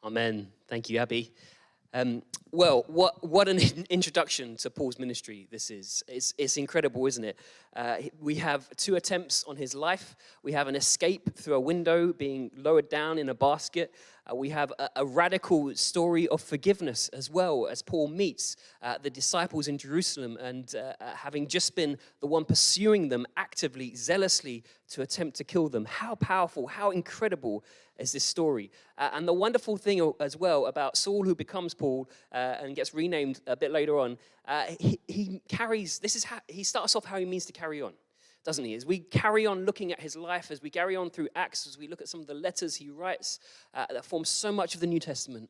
Amen. Thank you, Abby. What an introduction to Paul's ministry this is. It's incredible, isn't it? We have 2 attempts on his life. We have an escape through a window, being lowered down in a basket. We have a radical story of forgiveness as well, as Paul meets the disciples in Jerusalem and having just been the one pursuing them actively, zealously to attempt to kill them. How powerful, how incredible is this story. And the wonderful thing as well about Saul, who becomes Paul and gets renamed a bit later on, he starts off how he means to carry on, doesn't he? As we carry on looking at his life, as we carry on through Acts, as we look at some of the letters he writes that form so much of the New Testament,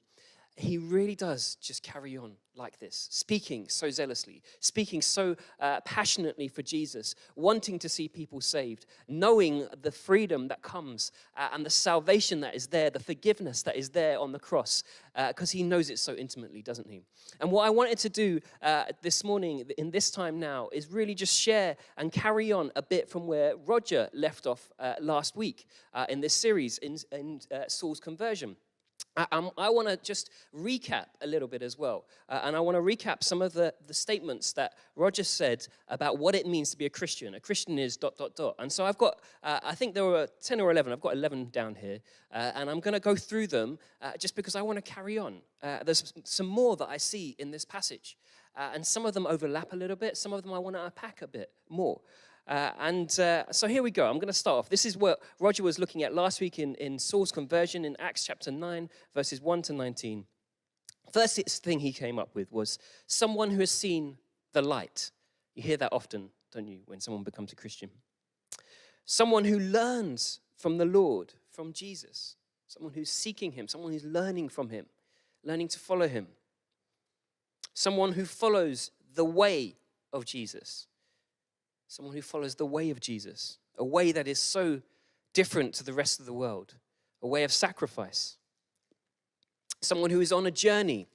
he really does just carry on like this, speaking so zealously, speaking so passionately for Jesus, wanting to see people saved, knowing the freedom that comes and the salvation that is there, the forgiveness that is there on the cross, because he knows it so intimately, doesn't he? And what I wanted to do this morning, in this time now, is really just share and carry on a bit from where Roger left off last week in this series, in Saul's conversion. I want to just recap a little bit as well. And I want to recap some of the statements that Roger said about what it means to be a Christian. A Christian is ... And so I've got, I think there were 10 or 11. I've got 11 down here. And I'm going to go through them just because I want to carry on. There's some more that I see in this passage. And some of them overlap a little bit. Some of them I want to unpack a bit more. So here we go. I'm going to start off. This is what Roger was looking at last week in Saul's conversion in Acts chapter 9, verses 1 to 19. First thing he came up with was someone who has seen the light. You hear that often, don't you, when someone becomes a Christian? Someone who learns from the Lord, from Jesus. Someone who's seeking him, someone who's learning from him, learning to follow him. Someone who follows the way of Jesus. Someone who follows the way of Jesus, a way that is so different to the rest of the world, a way of sacrifice. Someone who is on a journey.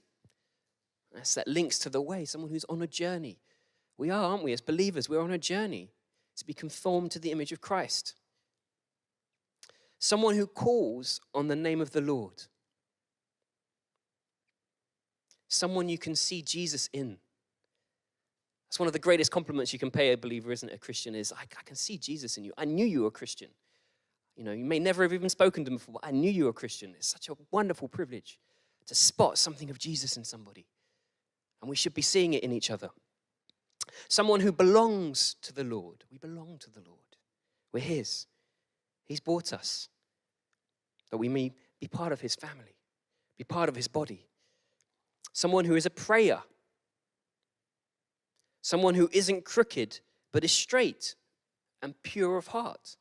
That links to the way, someone who's on a journey. We are, aren't we, as believers? We're on a journey to be conformed to the image of Christ. Someone who calls on the name of the Lord. Someone you can see Jesus in. That's one of the greatest compliments you can pay a believer, isn't it? A Christian is, I can see Jesus in you. I knew you were a Christian. You know, you may never have even spoken to him before, but I knew you were a Christian. It's such a wonderful privilege to spot something of Jesus in somebody. And we should be seeing it in each other. Someone who belongs to the Lord. We belong to the Lord. We're his. He's bought us that we may be part of his family, be part of his body. Someone who is a prayer. Someone who isn't crooked, but is straight and pure of heart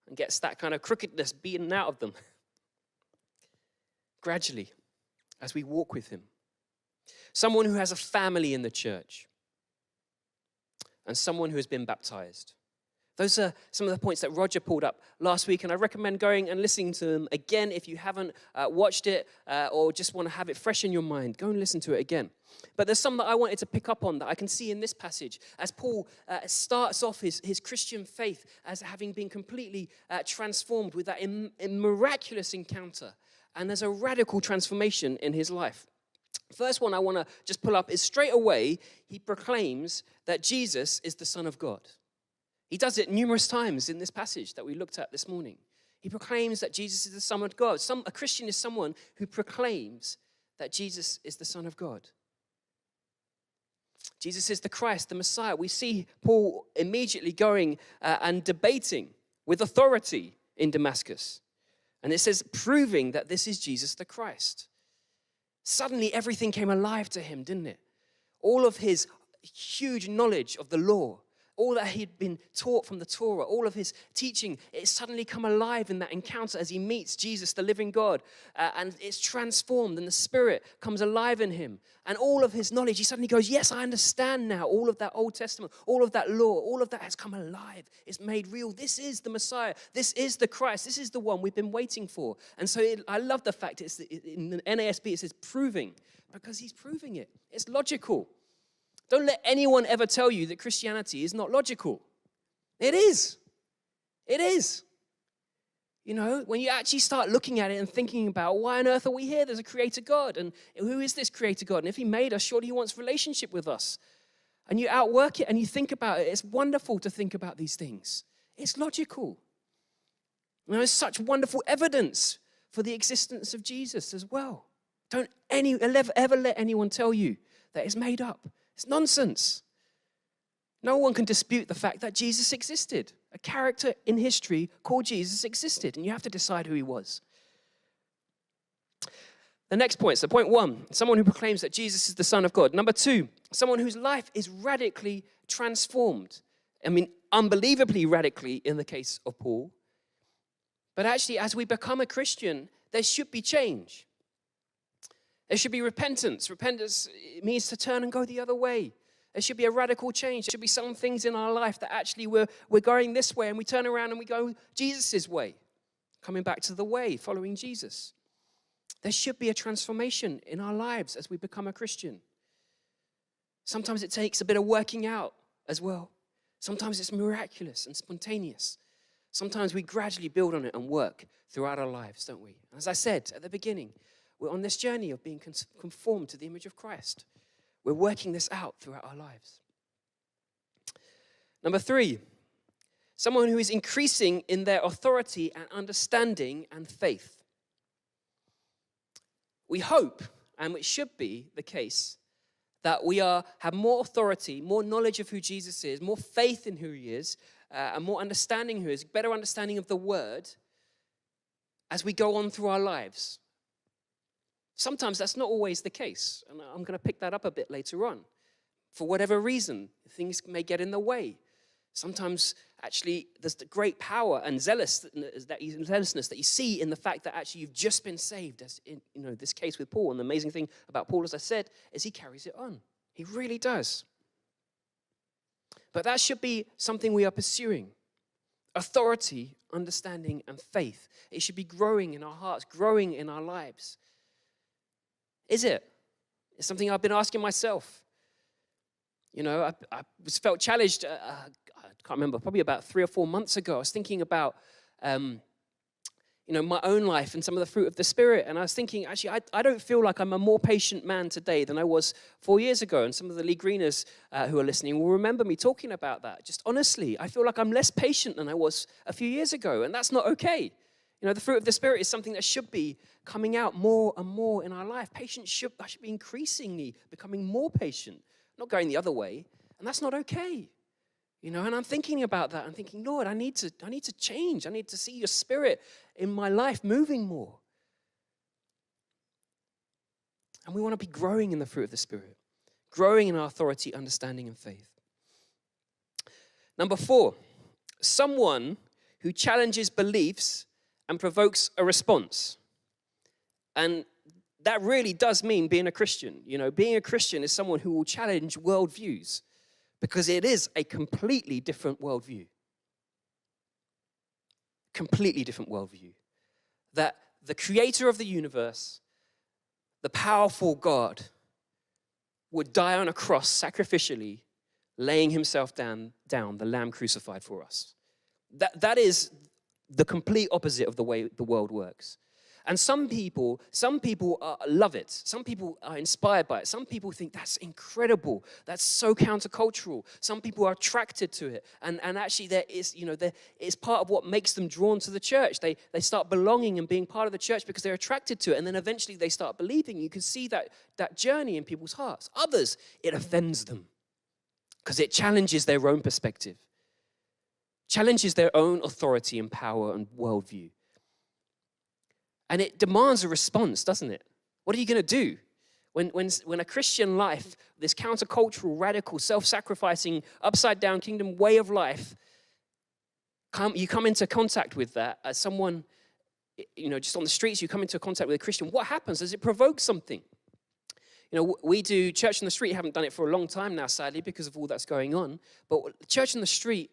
and gets that kind of crookedness beaten out of them gradually as we walk with him. Someone who has a family in the church and someone who has been baptized. Those are some of the points that Roger pulled up last week, and I recommend going and listening to them again if you haven't watched it or just want to have it fresh in your mind. Go and listen to it again. But there's some that I wanted to pick up on that I can see in this passage as Paul starts off his Christian faith as having been completely transformed with that miraculous encounter, and there's a radical transformation in his life. First one I want to just pull up is straight away he proclaims that Jesus is the Son of God. He does it numerous times in this passage that we looked at this morning. He proclaims that Jesus is the Son of God. A Christian is someone who proclaims that Jesus is the Son of God. Jesus is the Christ, the Messiah. We see Paul immediately going and debating with authority in Damascus. And it says, proving that this is Jesus the Christ. Suddenly everything came alive to him, didn't it? All of his huge knowledge of the law, all that he'd been taught from the Torah, all of his teaching, it's suddenly come alive in that encounter as he meets Jesus, the living God. And it's transformed and the Spirit comes alive in him. And all of his knowledge, he suddenly goes, yes, I understand now. All of that Old Testament, all of that law, all of that has come alive. It's made real. This is the Messiah. This is the Christ. This is the one we've been waiting for. And so I love the fact in the NASB it says proving, because he's proving it. It's logical. Don't let anyone ever tell you that Christianity is not logical. It is. It is. You know, when you actually start looking at it and thinking about, why on earth are we here? There's a creator God. And who is this creator God? And if he made us, surely he wants relationship with us. And you outwork it and you think about it. It's wonderful to think about these things. It's logical. And there's such wonderful evidence for the existence of Jesus as well. Don't ever let anyone tell you that it's made up. It's nonsense. No one can dispute the fact that Jesus existed. A character in history called Jesus existed, and you have to decide who he was. The next point, so point 1, someone who proclaims that Jesus is the Son of God. Number 2, someone whose life is radically transformed. I mean, unbelievably radically in the case of Paul. But actually, as we become a Christian, there should be change. There should be repentance. Repentance means to turn and go the other way. There should be a radical change. There should be some things in our life that actually we're going this way, and we turn around and we go Jesus' way, coming back to the way, following Jesus. There should be a transformation in our lives as we become a Christian. Sometimes it takes a bit of working out as well. Sometimes it's miraculous and spontaneous. Sometimes we gradually build on it and work throughout our lives, don't we? As I said at the beginning, we're on this journey of being conformed to the image of Christ. We're working this out throughout our lives. Number 3, someone who is increasing in their authority and understanding and faith. We hope, and it should be the case, that we have more authority, more knowledge of who Jesus is, more faith in who he is, and more understanding who he is, better understanding of the word as we go on through our lives. Sometimes that's not always the case, and I'm going to pick that up a bit later on. For whatever reason, things may get in the way. Sometimes, actually, there's the great power and zealousness that you see in the fact that actually you've just been saved, as in this case with Paul. And the amazing thing about Paul, as I said, is he carries it on. He really does. But that should be something we are pursuing. Authority, understanding, and faith. It should be growing in our hearts, growing in our lives. Is it? It's something I've been asking myself. I felt challenged, I can't remember, probably about 3 or 4 months ago. I was thinking about, my own life and some of the fruit of the Spirit. And I was thinking, actually, I don't feel like I'm a more patient man today than I was 4 years ago. And some of the Lee Greeners who are listening will remember me talking about that. Just honestly, I feel like I'm less patient than I was a few years ago. And that's not okay. The fruit of the Spirit is something that should be coming out more and more in our life. Patience should be increasingly becoming more patient, not going the other way. And that's not okay. And I'm thinking about that. I'm thinking, Lord, I need to change. I need to see your Spirit in my life moving more. And we want to be growing in the fruit of the Spirit, growing in our authority, understanding, and faith. Number 4, someone who challenges beliefs and provokes a response. And that really does mean being a Christian. Being a Christian is someone who will challenge worldviews because it is a completely different worldview. Completely different worldview. That the creator of the universe, the powerful God, would die on a cross sacrificially, laying himself down, the lamb crucified for us. That is the complete opposite of the way the world works. And some people love it. Some people are inspired by it. Some people think that's incredible. That's so countercultural. Some people are attracted to it. And actually it's part of what makes them drawn to the church. They start belonging and being part of the church because they're attracted to it. And then eventually they start believing. You can see that journey in people's hearts. Others, it offends them because it challenges their own perspective. Challenges their own authority and power and worldview. And it demands a response, doesn't it? What are you going to do? When a Christian life, this countercultural, radical, self-sacrificing, upside-down kingdom way of life, you come into contact with that as someone, just on the streets, you come into contact with a Christian. What happens? Does it provoke something? We do church on the street. Haven't done it for a long time now, sadly, because of all that's going on. But church on the street,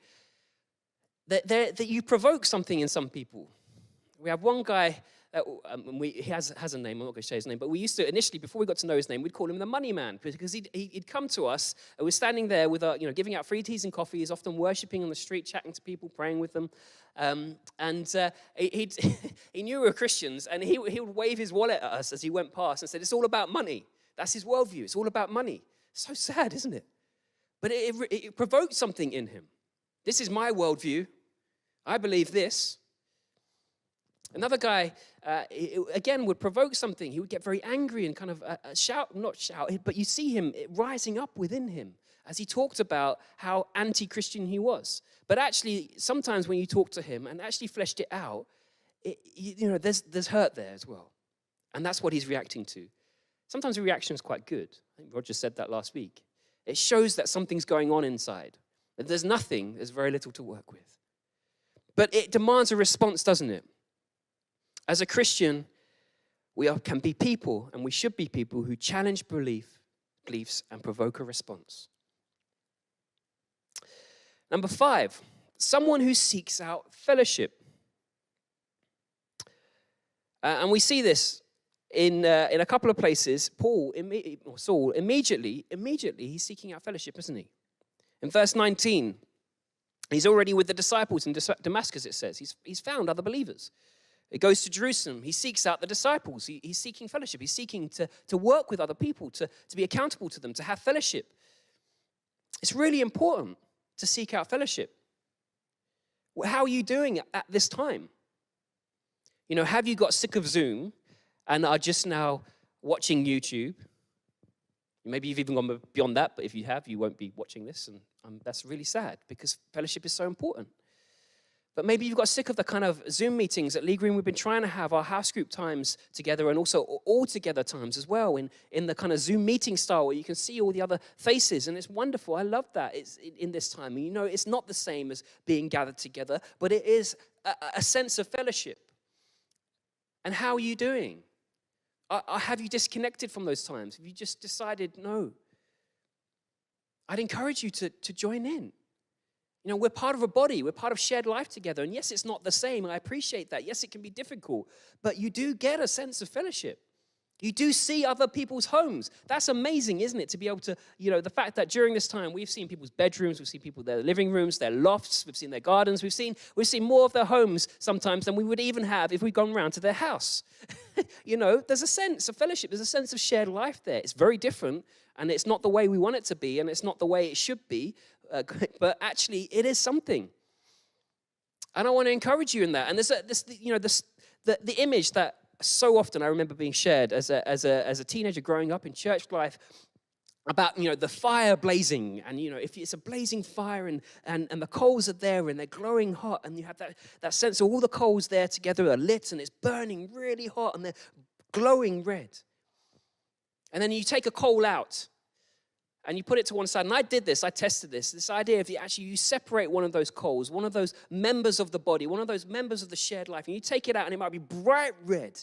that you provoke something in some people. We have one guy he has a name, I'm not going to say his name, but we used to, initially, before we got to know his name, we'd call him the money man, because he'd come to us, and we're standing there with, giving out free teas and coffees, often worshiping on the street, chatting to people, praying with them. He knew we were Christians, and he would wave his wallet at us as he went past and said, it's all about money. That's his worldview. It's all about money. So sad, isn't it? But it provoked something in him. This is my worldview. I believe this. Another guy, again, would provoke something. He would get very angry and kind of not shout, but you see him rising up within him as he talked about how anti-Christian he was. But actually, sometimes when you talk to him and actually fleshed it out, there's hurt there as well. And that's what he's reacting to. Sometimes the reaction is quite good. I think Roger said that last week. It shows that something's going on inside. If there's nothing, there's very little to work with. But it demands a response, doesn't it? As a Christian, we can be people, and we should be people who challenge beliefs and provoke a response. Number 5, someone who seeks out fellowship. And we see this in a couple of places. Saul, immediately, he's seeking out fellowship, isn't he? In verse 19, he's already with the disciples in Damascus, it says. He's found other believers. He goes to Jerusalem. He seeks out the disciples. He's seeking fellowship. He's seeking to work with other people, to be accountable to them, to have fellowship. It's really important to seek out fellowship. How are you doing at this time? Have you got sick of Zoom and are just now watching YouTube? Maybe you've even gone beyond that, but if you have, you won't be watching this, and that's really sad because fellowship is so important. But maybe you've got sick of the kind of Zoom meetings at Lee Green. We've been trying to have our house group times together and also all together times as well in the kind of Zoom meeting style where you can see all the other faces, and it's wonderful. I love that. It's in this time. It's not the same as being gathered together, but it is a sense of fellowship. And how are you doing? Have you disconnected from those times? Have you just decided, no? I'd encourage you to join in. We're part of a body. We're part of shared life together. And yes, it's not the same. I appreciate that. Yes, it can be difficult. But you do get a sense of fellowship. You do see other people's homes. That's amazing, isn't it? To be able to, the fact that during this time, we've seen people's bedrooms, we've seen people their living rooms, their lofts, we've seen their gardens, we've seen more of their homes sometimes than we would even have if we'd gone round to their house. There's a sense of fellowship. There's a sense of shared life there. It's very different, and it's not the way we want it to be, and it's not the way it should be, but actually it is something. And I want to encourage you in that. And there's the image that so often I remember being shared as a teenager growing up in church life about, the fire blazing. And, if it's a blazing fire and the coals are there and they're glowing hot, and you have that sense of all the coals there together are lit and it's burning really hot and they're glowing red. And then you take a coal out and you put it to one side. And I did this, I tested this idea of you separate one of those coals, one of those members of the body, one of those members of the shared life, and you take it out and it might be bright red,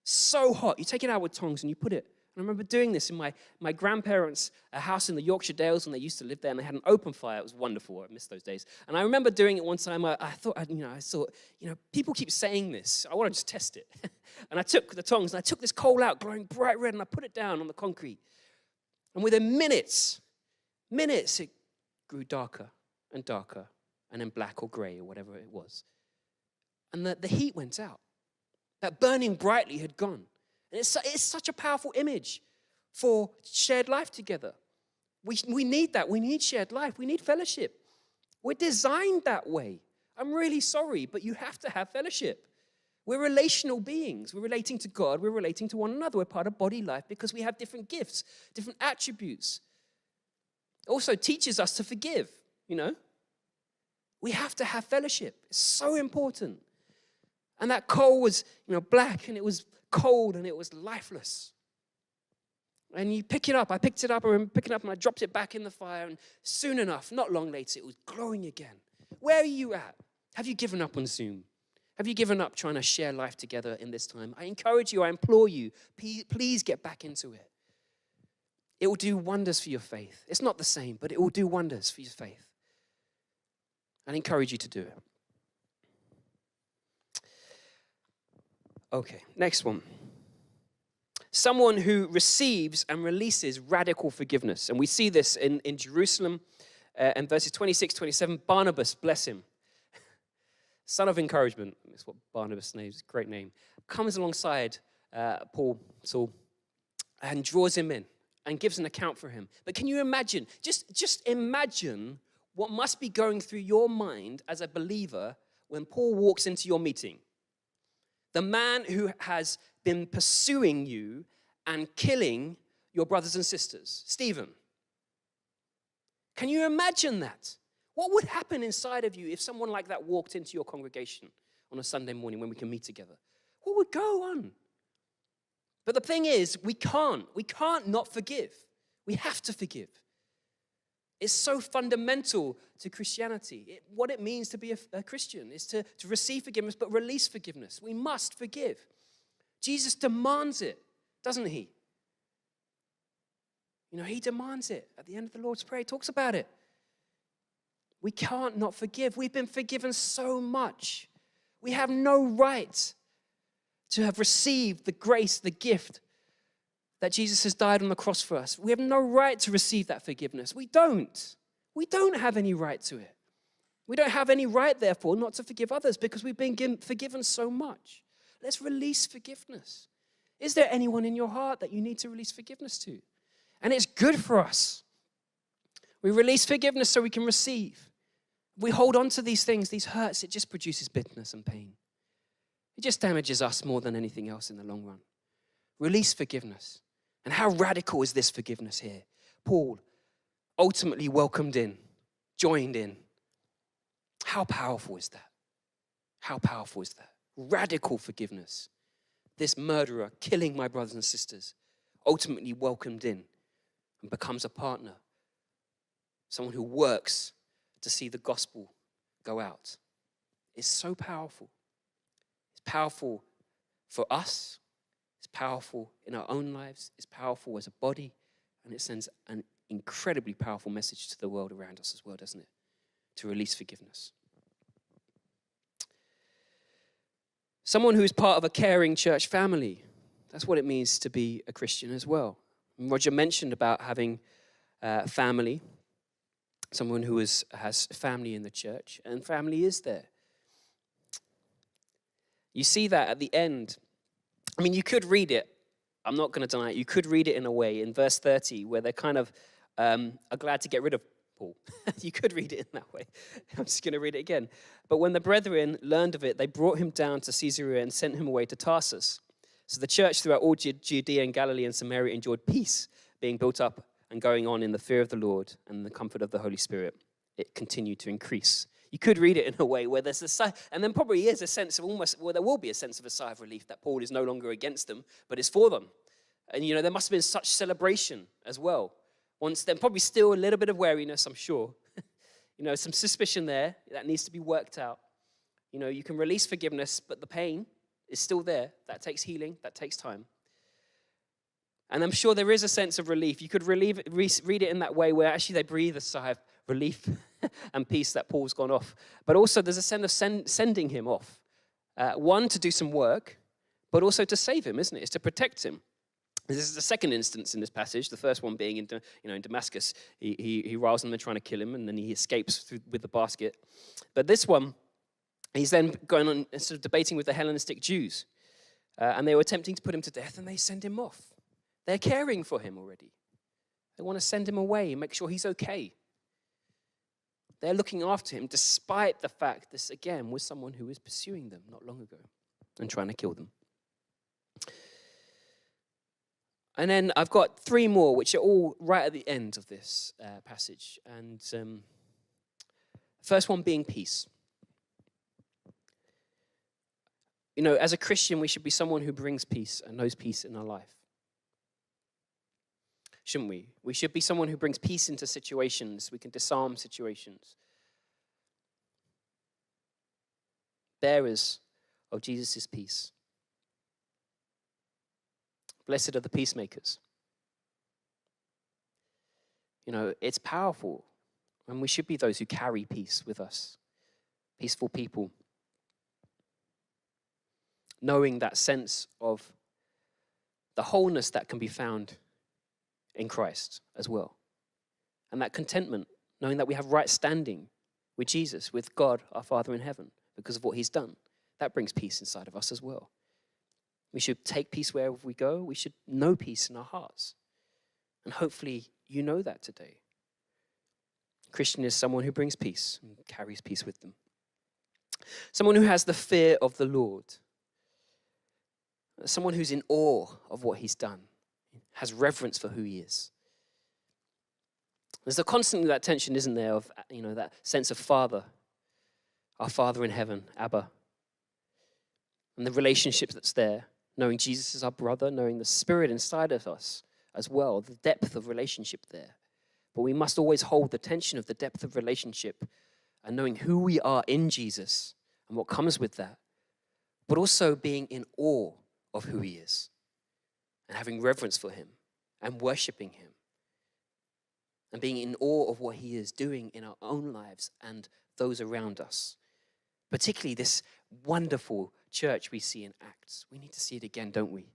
so hot. You take it out with tongs and you put it. And I remember doing this in my grandparents' house in the Yorkshire Dales, and they used to live there, and they had an open fire. It was wonderful. I missed those days. And I remember doing it one time. I thought, people keep saying this. I want to just test it. And I took the tongs and I took this coal out, glowing bright red, and I put it down on the concrete. And within minutes, it grew darker and darker, and then black or gray or whatever it was. And the heat went out. That burning brightly had gone. And it's such a powerful image for shared life together. We need that. We need shared life. We need fellowship. We're designed that way. I'm really sorry, but you have to have fellowship. We're relational beings. We're relating to God. We're relating to one another. We're part of body life because we have different gifts, different attributes. It also teaches us to forgive, We have to have fellowship. It's so important. And that coal was, black, and it was cold, and it was lifeless. And you pick it up. I picked it up. I remember picking it up, and I dropped it back in the fire. And soon enough, not long later, it was glowing again. Where are you at? Have you given up on Zoom? Have you given up trying to share life together in this time? I encourage you, I implore you, please get back into it. It will do wonders for your faith. It's not the same, but it will do wonders for your faith. I encourage you to do it. Okay, next one. Someone who receives and releases radical forgiveness. And we see this in Jerusalem in verses 26, 27. Barnabas, bless him, son of encouragement. That's what Barnabas' name is, great name. Comes alongside Saul, and draws him in and gives an account for him. But can you imagine, just imagine what must be going through your mind as a believer when Paul walks into your meeting. The man who has been pursuing you and killing your brothers and sisters, Stephen. Can you imagine that? What would happen inside of you if someone like that walked into your congregation on a Sunday morning when we can meet together? What would go on? But the thing is, we can't not forgive. We have to forgive. It's so fundamental to Christianity. What it means to be a Christian is to receive forgiveness, but release forgiveness. We must forgive. Jesus demands it, doesn't he? You know, he demands it. At the end of the Lord's Prayer, he talks about it. We can't not forgive. We've been forgiven so much. We have no right to have received the grace, the gift that Jesus has died on the cross for us. We have no right to receive that forgiveness. We don't. We don't have any right to it. We don't have any right, therefore, not to forgive others because we've been forgiven so much. Let's release forgiveness. Is there anyone in your heart that you need to release forgiveness to? And it's good for us. We release forgiveness so we can receive. We hold on to these things, these hurts, it just produces bitterness and pain. It just damages us more than anything else in the long run. Release forgiveness. And how radical is this forgiveness here? Paul, ultimately welcomed in, joined in. How powerful is that? How powerful is that? Radical forgiveness. This murderer killing my brothers and sisters, ultimately welcomed in and becomes a partner. Someone who works to see the gospel go out. It's so powerful. It's powerful for us. It's powerful in our own lives. It's powerful as a body. And it sends an incredibly powerful message to the world around us as well, doesn't it? To release forgiveness. Someone who is part of a caring church family. That's what it means to be a Christian as well. And Roger mentioned about having family. Someone who has family in the church. And family is there. You see that at the end. I mean, you could read it. I'm not going to deny it. You could read it in a way in verse 30 where they're kind of are glad to get rid of Paul. You could read it in that way. I'm just going to read it again. But when the brethren learned of it, they brought him down to Caesarea and sent him away to Tarsus. So the church throughout all Judea and Galilee and Samaria enjoyed peace, being built up and going on in the fear of the Lord and the comfort of the Holy Spirit. It continued to increase. You could read it in a way where there's a sigh, and then probably is a sense of almost, well, there will be a sense of a sigh of relief that Paul is no longer against them, but it's for them. And, you know, there must have been such celebration as well. Once then, probably still a little bit of wariness, I'm sure. You know, some suspicion there that needs to be worked out. You know, you can release forgiveness, but the pain is still there. That takes healing. That takes time. And I'm sure there is a sense of relief. You could read it in that way where actually they breathe a sigh of relief and peace that Paul's gone off. But also there's a sense of sending him off. One, to do some work, but also to save him, isn't it? It's to protect him. This is the second instance in this passage. The first one being in Damascus. He riles them, they're trying to kill him, and then he escapes with the basket. But this one, he's then going on and sort of debating with the Hellenistic Jews. And they were attempting to put him to death, and they send him off. They're caring for him already. They want to send him away and make sure he's okay. They're looking after him despite the fact this, again, was someone who was pursuing them not long ago and trying to kill them. And then I've got three more, which are all right at the end of this passage. And first one being peace. You know, as a Christian, we should be someone who brings peace and knows peace in our life. Shouldn't we? We should be someone who brings peace into situations. We can disarm situations. Bearers of Jesus' peace. Blessed are the peacemakers. You know, it's powerful. And we should be those who carry peace with us. Peaceful people. knowing that sense of the wholeness that can be found in Christ as well. And that contentment, knowing that we have right standing with Jesus, with God, our Father in heaven, because of what he's done. That brings peace inside of us as well. We should take peace wherever we go. We should know peace in our hearts. And hopefully you know that today. Christian is someone who brings peace and carries peace with them. Someone who has the fear of the Lord. Someone who's in awe of what he's done. Has reverence for who he is. There's constantly that tension, isn't there, of that sense of Father, our Father in heaven, Abba. And the relationship that's there, knowing Jesus is our brother, knowing the Spirit inside of us as well, the depth of relationship there. But we must always hold the tension of the depth of relationship and knowing who we are in Jesus and what comes with that, but also being in awe of who he is and having reverence for him and worshiping him and being in awe of what he is doing in our own lives and those around us. Particularly this wonderful church we see in Acts. We need to see it again, don't we?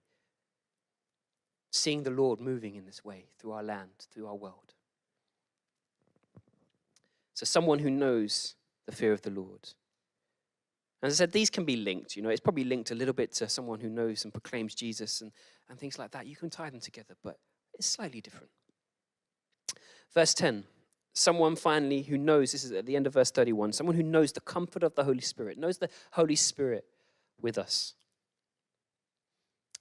Seeing the Lord moving in this way through our land, through our world. So someone who knows the fear of the Lord. As I said, these can be linked. It's probably linked a little bit to someone who knows and proclaims Jesus and things like that. You can tie them together, but it's slightly different. Verse 10, someone finally who knows, this is at the end of verse 31, someone who knows the comfort of the Holy Spirit, knows the Holy Spirit with us,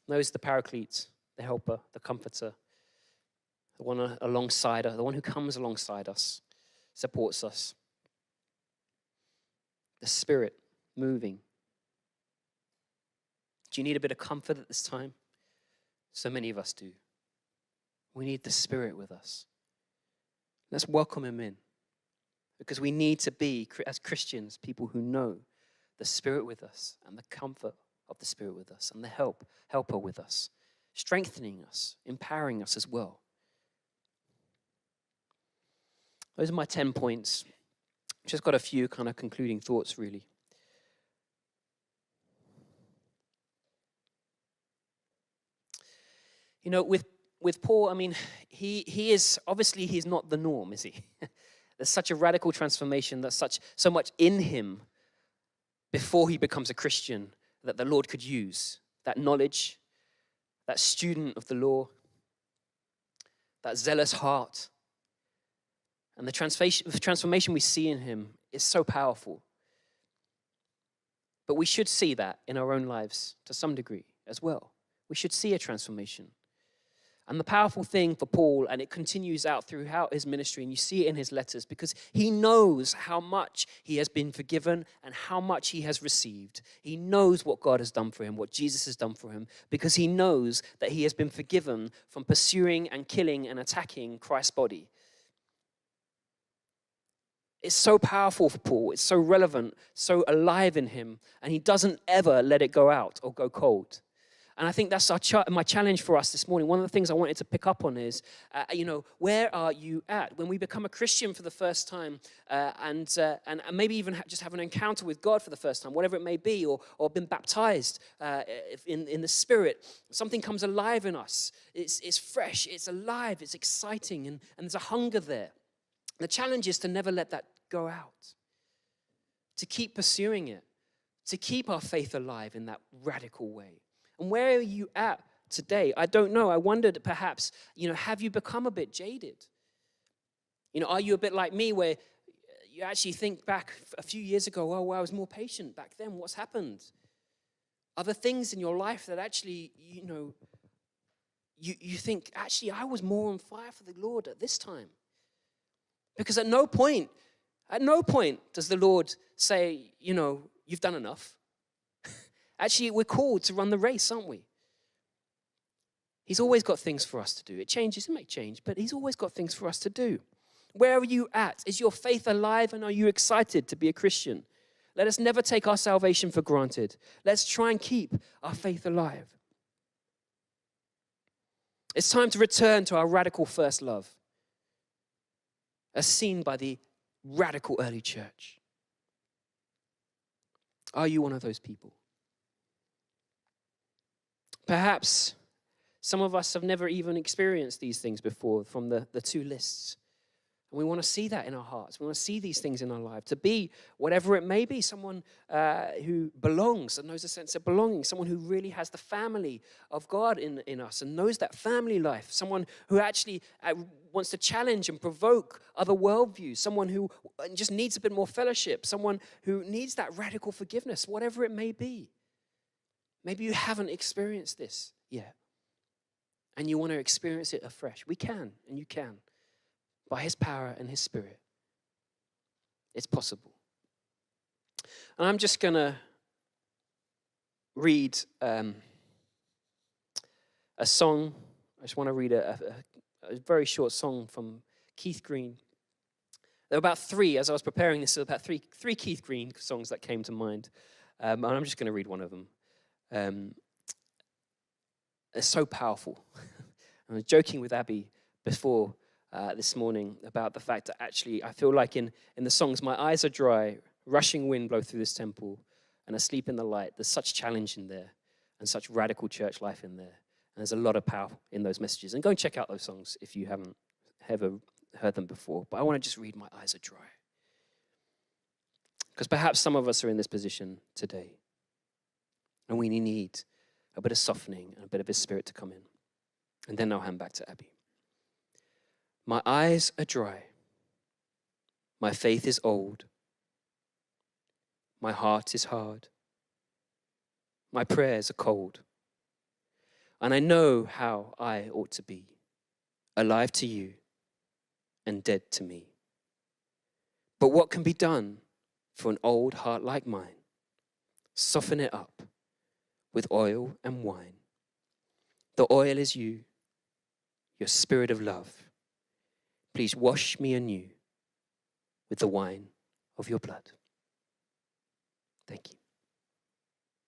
knows the Paraclete, the Helper, the Comforter, the one alongside us, the one who comes alongside us, supports us. The Spirit moving. Do you need a bit of comfort at this time? So many of us do. We need the Spirit with us. Let's welcome him in. Because we need to be, as Christians, people who know the Spirit with us and the comfort of the Spirit with us and the helper with us, strengthening us, empowering us as well. Those are my 10 points. Just got a few kind of concluding thoughts, really. With Paul, he is, obviously he's not the norm, is he? There's such a radical transformation, there's so much in him before he becomes a Christian that the Lord could use. That knowledge, that student of the law, that zealous heart. And the transformation we see in him is so powerful. But we should see that in our own lives to some degree as well. We should see a transformation. And the powerful thing for Paul, and it continues out throughout his ministry, and you see it in his letters, because he knows how much he has been forgiven and how much he has received. He knows what God has done for him, what Jesus has done for him, because he knows that he has been forgiven from pursuing and killing and attacking Christ's body. It's so powerful for Paul. It's so relevant, so alive in him, and he doesn't ever let it go out or go cold. And I think that's my challenge for us this morning. One of the things I wanted to pick up on is, where are you at? When we become a Christian for the first time and maybe even just have an encounter with God for the first time, whatever it may be, or been baptized in the Spirit, something comes alive in us. It's fresh, it's alive, it's exciting, and there's a hunger there. The challenge is to never let that go out, to keep pursuing it, to keep our faith alive in that radical way. And where are you at today? I don't know. I wondered perhaps, have you become a bit jaded? Are you a bit like me where you actually think back a few years ago, oh, well, I was more patient back then. What's happened? Are there things in your life that actually, you think, actually, I was more on fire for the Lord at this time? Because at no point does the Lord say, you've done enough. Actually, we're called to run the race, aren't we? He's always got things for us to do. It changes, it may change, but he's always got things for us to do. Where are you at? Is your faith alive, and are you excited to be a Christian? Let us never take our salvation for granted. Let's try and keep our faith alive. It's time to return to our radical first love, as seen by the radical early church. Are you one of those people? Perhaps some of us have never even experienced these things before from the two lists. And we want to see that in our hearts. We want to see these things in our life. To be whatever it may be, someone who belongs and knows a sense of belonging. Someone who really has the family of God in us and knows that family life. Someone who actually wants to challenge and provoke other worldviews. Someone who just needs a bit more fellowship. Someone who needs that radical forgiveness, whatever it may be. Maybe you haven't experienced this yet. And you want to experience it afresh. We can, and you can. By his power and his Spirit. It's possible. And I'm just going to read a song. I just want to read a very short song from Keith Green. There were about three, as I was preparing this, about three Keith Green songs that came to mind. And I'm just going to read one of them. It's so powerful. I was joking with Abby before this morning about the fact that actually I feel like in the songs, my eyes are dry, rushing wind blow through this temple, and asleep in the light. There's such challenge in there and such radical church life in there. And there's a lot of power in those messages. And go and check out those songs if you haven't ever heard them before. But I want to just read My Eyes Are Dry. Because perhaps some of us are in this position today. And we need a bit of softening and a bit of his Spirit to come in. And then I'll hand back to Abby. My eyes are dry. My faith is old. My heart is hard. My prayers are cold. And I know how I ought to be, alive to you and dead to me. But what can be done for an old heart like mine? Soften it up with oil and wine. The oil is you, your Spirit of love. Please wash me anew with the wine of your blood. Thank you.